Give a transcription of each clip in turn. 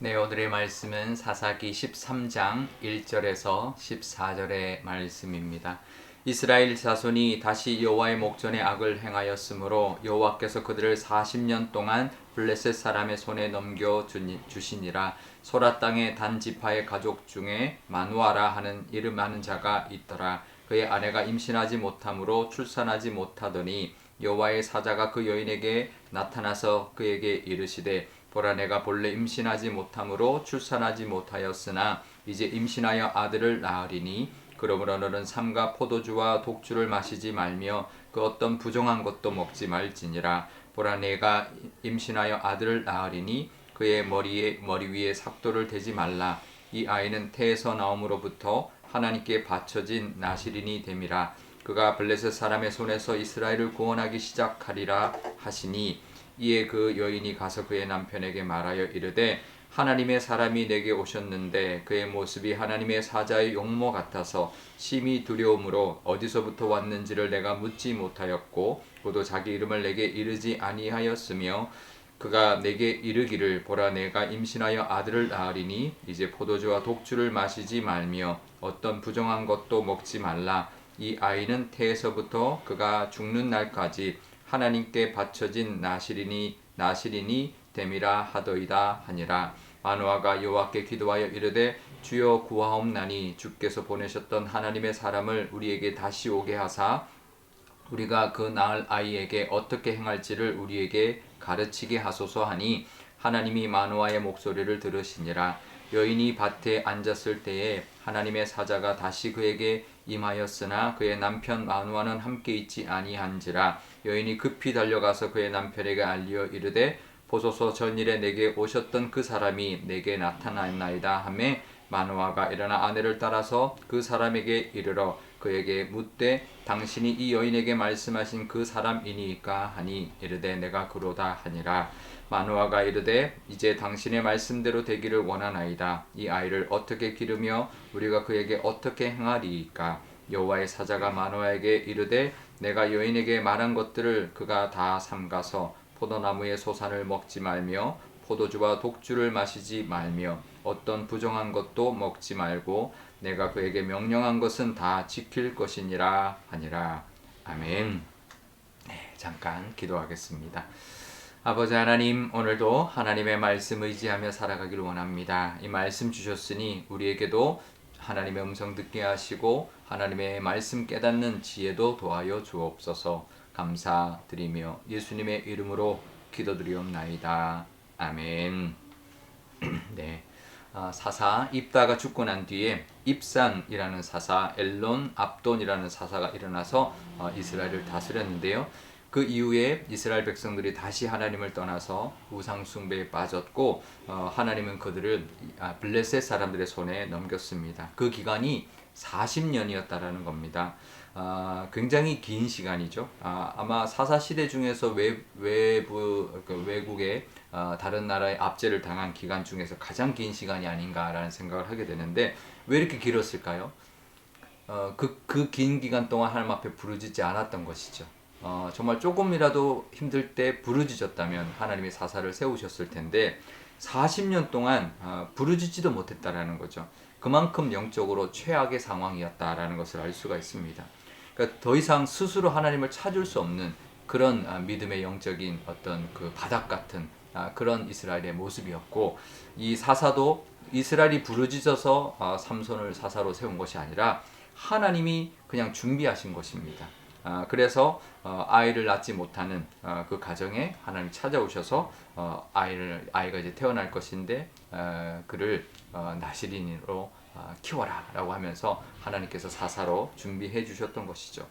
네, 오늘의 말씀은 사사기 13장 1절에서 14절의 말씀입니다. 이스라엘 자손이 다시 여호와의 목전에 악을 행하였으므로 여호와께서 그들을 40년 동안 블레셋 사람의 손에 넘겨 주시니라. 소라 땅의 단 지파의 가족 중에 마누아라 하는 이름 많은 자가 있더라. 그의 아내가 임신하지 못하므로 출산하지 못하더니 여호와의 사자가 그 여인에게 나타나서 그에게 이르시되 보라, 내가 본래 임신하지 못함으로 출산하지 못하였으나 이제 임신하여 아들을 낳으리니 그러므로 너는 삼가 포도주와 독주를 마시지 말며 그 어떤 부정한 것도 먹지 말지니라. 보라, 내가 임신하여 아들을 낳으리니 그의 머리 위에 삭도를 대지 말라. 이 아이는 태에서 나옴으로부터 하나님께 바쳐진 나시린이 됨이라. 그가 블레셋 사람의 손에서 이스라엘을 구원하기 시작하리라 하시니, 이에 그 여인이 가서 그의 남편에게 말하여 이르되 하나님의 사람이 내게 오셨는데 그의 모습이 하나님의 사자의 용모 같아서 심히 두려움으로 어디서부터 왔는지를 내가 묻지 못하였고 그도 자기 이름을 내게 이르지 아니하였으며, 그가 내게 이르기를 보라, 내가 임신하여 아들을 낳으리니 이제 포도주와 독주를 마시지 말며 어떤 부정한 것도 먹지 말라. 이 아이는 태에서부터 그가 죽는 날까지 하나님께 바쳐진 나시린이 됨이라 하더이다 하니라. 마누아가 여호와께 기도하여 이르되 주여 구하옵나니 주께서 보내셨던 하나님의 사람을 우리에게 다시 오게 하사 우리가 그 낳을 아이에게 어떻게 행할지를 우리에게 가르치게 하소서 하니, 하나님이 마누아의 목소리를 들으시니라. 여인이 밭에 앉았을 때에 하나님의 사자가 다시 그에게 임하였으나 그의 남편 마누아는 함께 있지 아니한지라. 여인이 급히 달려가서 그의 남편에게 알리어 이르되 보소서, 전일에 내게 오셨던 그 사람이 내게 나타났나이다 하매, 마누아가 일어나 아내를 따라서 그 사람에게 이르러 그에게 묻되 당신이 이 여인에게 말씀하신 그 사람이니까 하니, 이르되 내가 그로다 하니라. 마누아가 이르되 이제 당신의 말씀대로 되기를 원하나이다. 이 아이를 어떻게 기르며 우리가 그에게 어떻게 행하리이까? 여호와의 사자가 마누아에게 이르되 내가 여인에게 말한 것들을 그가 다 삼가서 포도나무의 소산을 먹지 말며 포도주와 독주를 마시지 말며 어떤 부정한 것도 먹지 말고 내가 그에게 명령한 것은 다 지킬 것이니라 하니라. 아멘. 네, 잠깐 기도하겠습니다. 아버지 하나님, 오늘도 하나님의 말씀 의지하며 살아가기를 원합니다. 이 말씀 주셨으니 우리에게도 하나님의 음성 듣게 하시고 하나님의 말씀 깨닫는 지혜도 도하여 주옵소서. 감사드리며 예수님의 이름으로 기도드리옵나이다. 아멘. 네. 사사 입다가 죽고 난 뒤에 입산이라는 사사, 엘론 압돈이라는 사사가 일어나서 이스라엘을 다스렸는데요. 그 이후에 이스라엘 백성들이 다시 하나님을 떠나서 우상 숭배에 빠졌고 하나님은 그들을 블레셋 사람들의 손에 넘겼습니다. 그 기간이 40년이었다라는 겁니다. 굉장히 긴 시간이죠. 아마 사사 시대 중에서 외국의 다른 나라의 압제를 당한 기간 중에서 가장 긴 시간이 아닌가라는 생각을 하게 되는데, 왜 이렇게 길었을까요? 그 긴 기간 동안 하나님 앞에 부르짖지 않았던 것이죠. 정말 조금이라도 힘들 때 부르짖었다면 하나님이 사사를 세우셨을 텐데 40년 동안 부르짖지도 못했다라는 거죠. 그만큼 영적으로 최악의 상황이었다라는 것을 알 수가 있습니다. 그러니까 더 이상 스스로 하나님을 찾을 수 없는 그런 믿음의 영적인 어떤 그 바닥 같은 그런 이스라엘의 모습이었고, 이 사사도 이스라엘이 부르짖어서 삼손을 사사로 세운 것이 아니라 하나님이 그냥 준비하신 것입니다. 그래서 아이를 낳지 못하는 그 가정에 하나님 찾아오셔서 아이가 이제 태어날 것인데 그를 나시린으로 키워라 라고 하면서 하나님께서 사사로 준비해 주셨던 것이죠.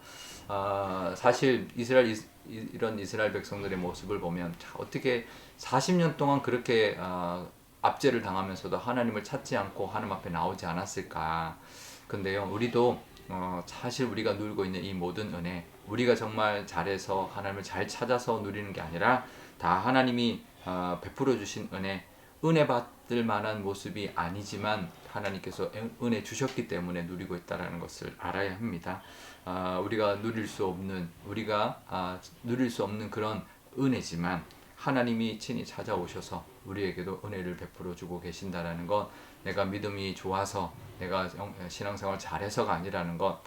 사실 이런 이스라엘 백성들의 모습을 보면 어떻게 40년 동안 그렇게 압제를 당하면서도 하나님을 찾지 않고 하나님 앞에 나오지 않았을까. 근데요, 우리도 사실 우리가 누리고 있는 이 모든 은혜, 우리가 정말 잘해서 하나님을 잘 찾아서 누리는 게 아니라 다 하나님이 베풀어 주신 은혜 받을 만한 모습이 아니지만 하나님께서 은혜 주셨기 때문에 누리고 있다는 것을 알아야 합니다. 우리가 누릴 수 없는 그런 은혜지만 하나님이 친히 찾아오셔서 우리에게도 은혜를 베풀어 주고 계신다라는 것, 내가 믿음이 좋아서 내가 신앙생활 잘해서가 아니라는 것,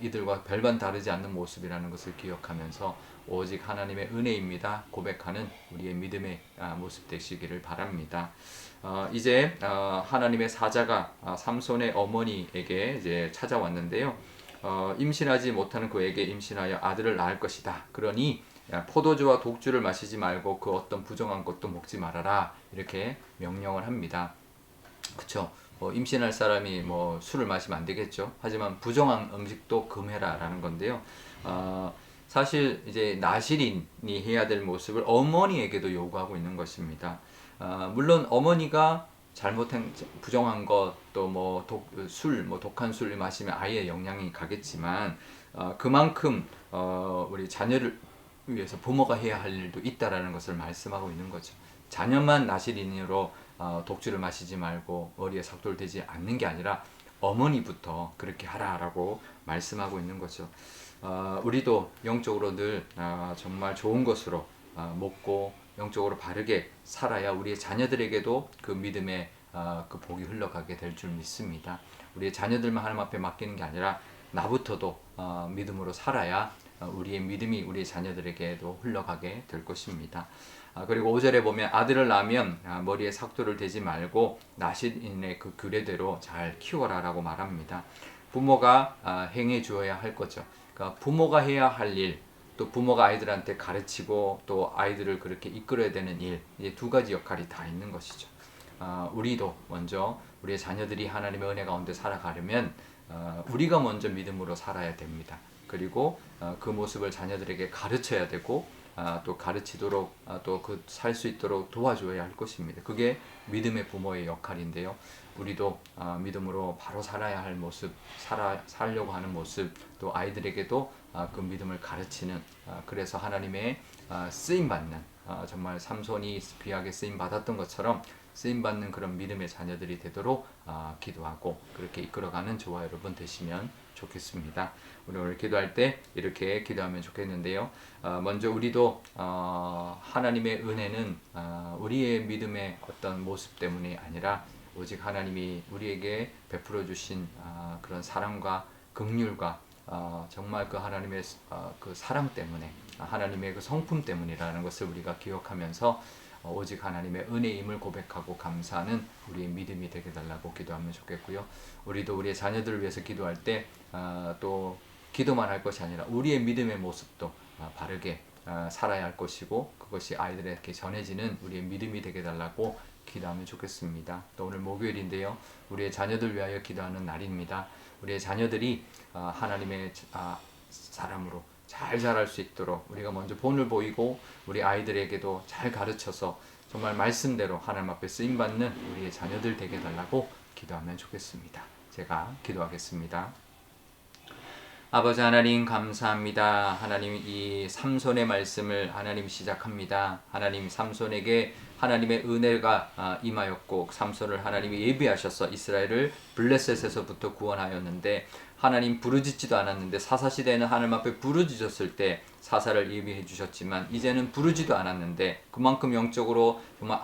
이들과 별반 다르지 않는 모습이라는 것을 기억하면서 오직 하나님의 은혜입니다 고백하는 우리의 믿음의 모습 되시기를 바랍니다. 이제 하나님의 사자가 삼손의 어머니에게 이제 찾아왔는데요. 임신하지 못하는 그에게 임신하여 아들을 낳을 것이다. 그러니 포도주와 독주를 마시지 말고 그 어떤 부정한 것도 먹지 말아라. 이렇게 명령을 합니다. 그쵸? 임신할 사람이 술을 마시면 안 되겠죠. 하지만 부정한 음식도 금해라라는 건데요. 사실 이제 나실인이 해야 될 모습을 어머니에게도 요구하고 있는 것입니다. 물론 어머니가 잘못한 부정한 것 또 술, 독한 술 마시면 아이의 영향이 가겠지만 그만큼 우리 자녀를 위해서 부모가 해야 할 일도 있다라는 것을 말씀하고 있는 거죠. 자녀만 나실인으로 독주를 마시지 말고 머리에 삭도를 대지 않는 게 아니라 어머니부터 그렇게 하라라고 말씀하고 있는 거죠. 우리도 영적으로 늘 정말 좋은 것으로 먹고 영적으로 바르게 살아야 우리의 자녀들에게도 그 믿음의 그 복이 흘러가게 될 줄 믿습니다. 우리의 자녀들만 하나님 앞에 맡기는 게 아니라 나부터도 믿음으로 살아야 우리의 믿음이 우리의 자녀들에게도 흘러가게 될 것입니다. 그리고 5절에 보면 아들을 낳으면 머리에 삭도를 대지 말고 나실인의 그 규례대로 잘 키워라 라고 말합니다. 부모가 행해 주어야 할 거죠. 그러니까 부모가 해야 할 일, 또 부모가 아이들한테 가르치고 또 아이들을 그렇게 이끌어야 되는 일, 이제 두 가지 역할이 다 있는 것이죠. 우리도 먼저 우리의 자녀들이 하나님의 은혜 가운데 살아가려면 우리가 먼저 믿음으로 살아야 됩니다. 그리고 그 모습을 자녀들에게 가르쳐야 되고 또 가르치도록 또 그 살 수 있도록 도와줘야 할 것입니다. 그게 믿음의 부모의 역할인데요. 우리도 믿음으로 바로 살아야 할 모습, 살려고 하는 모습, 또 아이들에게도 그 믿음을 가르치는, 그래서 하나님의 쓰임받는, 정말 삼손이 귀하게 쓰임받았던 것처럼 쓰임받는 그런 믿음의 자녀들이 되도록 기도하고 그렇게 이끌어가는 저와 여러분 되시면 좋겠습니다. 우리 오늘 기도할 때 이렇게 기도하면 좋겠는데요. 먼저 우리도 하나님의 은혜는 우리의 믿음의 어떤 모습 때문이 아니라 오직 하나님이 우리에게 베풀어 주신 그런 사랑과 긍휼과 정말 그 하나님의 그 사랑 때문에, 하나님의 그 성품 때문이라는 것을 우리가 기억하면서 오직 하나님의 은혜임을 고백하고 감사하는 우리의 믿음이 되게 달라고 기도하면 좋겠고요. 우리도 우리의 자녀들을 위해서 기도할 때 또 기도만 할 것이 아니라 우리의 믿음의 모습도 바르게 살아야 할 것이고, 그것이 아이들에게 전해지는 우리의 믿음이 되게 달라고 기도하면 좋겠습니다. 또 오늘 목요일인데요. 우리의 자녀들 위하여 기도하는 날입니다. 우리의 자녀들이 하나님의 사람으로 잘 자랄 수 있도록 우리가 먼저 본을 보이고 우리 아이들에게도 잘 가르쳐서 정말 말씀대로 하나님 앞에 쓰임받는 우리의 자녀들 되게 달라고 기도하면 좋겠습니다. 제가 기도하겠습니다. 아버지 하나님 감사합니다. 하나님 이 삼손의 말씀을 하나님 시작합니다. 하나님 삼손에게 하나님의 은혜가 임하였고 삼손을 하나님이 예비하셔서 이스라엘을 블레셋에서부터 구원하였는데, 하나님 부르짖지도 않았는데 사사시대에는 하나님 앞에 부르짖었을 때 사사를 예비해 주셨지만 이제는 부르지도 않았는데 그만큼 영적으로 정말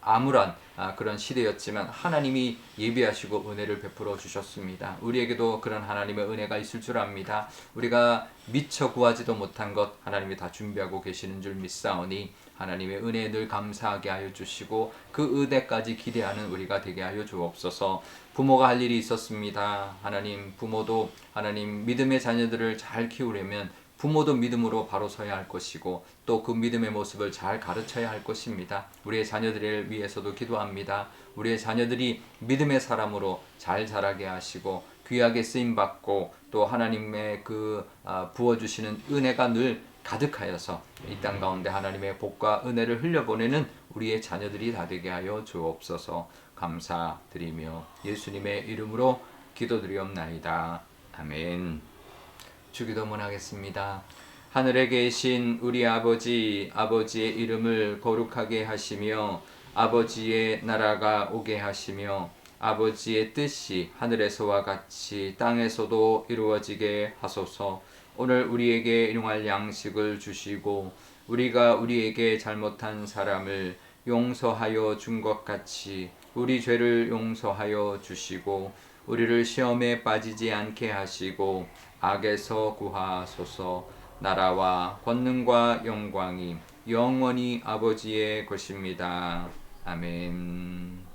암울한 그런 시대였지만 하나님이 예비하시고 은혜를 베풀어 주셨습니다. 우리에게도 그런 하나님의 은혜가 있을 줄 압니다. 우리가 미처 구하지도 못한 것 하나님이 다 준비하고 계시는 줄 믿사오니 하나님의 은혜에 늘 감사하게 하여 주시고 그 은혜까지 기대하는 우리가 되게 하여 주옵소서. 부모가 할 일이 있었습니다. 하나님, 부모도 하나님 믿음의 자녀들을 잘 키우려면 부모도 믿음으로 바로 서야 할 것이고 또 그 믿음의 모습을 잘 가르쳐야 할 것입니다. 우리의 자녀들을 위해서도 기도합니다. 우리의 자녀들이 믿음의 사람으로 잘 자라게 하시고 귀하게 쓰임받고 또 하나님의 그 부어주시는 은혜가 늘 가득하여서 이 땅 가운데 하나님의 복과 은혜를 흘려보내는 우리의 자녀들이 다 되게 하여 주옵소서. 감사드리며 예수님의 이름으로 기도드리옵나이다. 아멘. 주기도문 하겠습니다. 하늘에 계신 우리 아버지, 아버지의 이름을 거룩하게 하시며 아버지의 나라가 오게 하시며 아버지의 뜻이 하늘에서와 같이 땅에서도 이루어지게 하소서. 오늘 우리에게 일용할 양식을 주시고 우리가 우리에게 잘못한 사람을 용서하여 준 것 같이 우리 죄를 용서하여 주시고 우리를 시험에 빠지지 않게 하시고 악에서 구하소서. 나라와 권능과 영광이 영원히 아버지의 것입니다. 아멘.